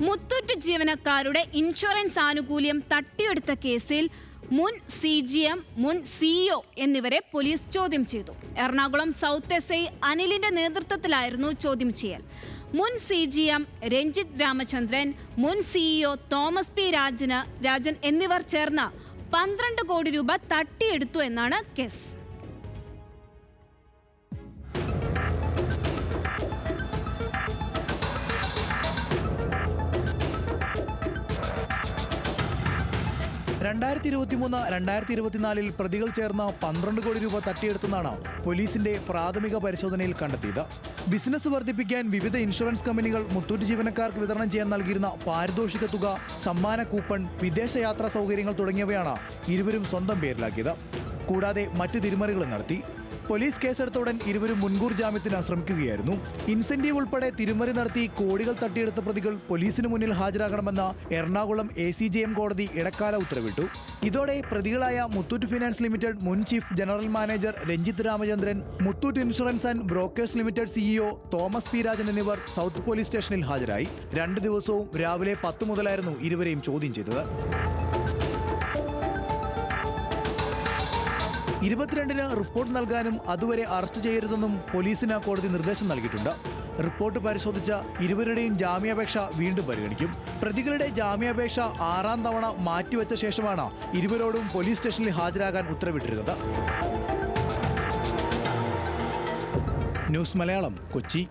മുത്തൂറ്റ് ജീവനക്കാരുടെ ഇൻഷുറൻസ് ആനുകൂല്യം തട്ടിയെടുത്ത കേസിൽ മുൻ CGM, മുൻ CEO എന്നിവരെ പോലീസ് ചോദ്യം ചെയ്തു. എറണാകുളം സൗത്ത് SI അനിലിന്റെ നേതൃത്വത്തിലായിരുന്നു ചോദ്യം ചെയ്യൽ. മുൻ CGM രഞ്ജിത്ത് രാമചന്ദ്രൻ, മുൻ CEO തോമസ് P. രാജൻ എന്നിവർ ചേർന്ന് 12 കോടി രൂപ തട്ടിയെടുത്തു എന്നാണ് കേസ്. പ്രതികൾ ചേർന്ന 12 കോടി രൂപ തട്ടിയെടുത്തെന്നാണ് പോലീസിന്റെ പ്രാഥമിക പരിശോധനയിൽ കണ്ടെത്തിയത്. ബിസിനസ് വർദ്ധിപ്പിക്കാൻ വിവിധ ഇൻഷുറൻസ് കമ്പനികൾ മുത്തൂറ്റ് ജീവനക്കാർക്ക് വിതരണം ചെയ്യാൻ നൽകിയിരുന്ന പാരിതോഷിക തുക, സമ്മാന കൂപ്പൺ, വിദേശയാത്രാ സൗകര്യങ്ങൾ തുടങ്ങിയവയാണ് ഇരുവരും സ്വന്തം പേരിലാക്കിയത്. കൂടാതെ മറ്റ് തിരിമറികളും നടത്തി. പോലീസ് കേസെടുത്ത ഉടൻ ഇരുവരും മുൻകൂർ ജാമ്യത്തിന് ശ്രമിക്കുകയായിരുന്നു. ഇൻസെന്റീവ് ഉൾപ്പെടെ തിരിമറി നടത്തി കോടികൾ തട്ടിയെടുത്ത പ്രതികൾ പോലീസിന് മുന്നിൽ ഹാജരാകണമെന്ന എറണാകുളം ACJM കോടതി ഇടക്കാല ഉത്തരവിട്ടു. ഇതോടെ പ്രതികളായ മുത്തൂറ്റ് ഫിനാൻസ് ലിമിറ്റഡ് മുൻ chief general manager Ranjith Ramachandran, Muthoot insurance and brokers limited CEO Thomas P. Rajan എന്നിവർ സൗത്ത് പോലീസ് സ്റ്റേഷനിൽ ഹാജരായി. 2 ദിവസവും രാവിലെ 10 മുതലായിരുന്നു ഇരുവരെയും ചോദ്യം ചെയ്തത്. 22-ന് റിപ്പോർട്ട് നൽകാനും അതുവരെ അറസ്റ്റ് ചെയ്യരുതെന്നും പോലീസിന് കോടതി നിർദ്ദേശം നൽകിയിട്ടുണ്ട്. റിപ്പോർട്ട് പരിശോധിച്ച ഇരുവരുടെയും ജാമ്യാപേക്ഷ വീണ്ടും പരിഗണിക്കും. പ്രതികളുടെ ജാമ്യാപേക്ഷ 6ാം തവണ മാറ്റിവെച്ച ശേഷമാണ് ഇരുവരോടും പോലീസ് സ്റ്റേഷനിൽ ഹാജരാകാൻ ഉത്തരവിട്ടിരുന്നത്. ന്യൂസ് മലയാളം, കൊച്ചി.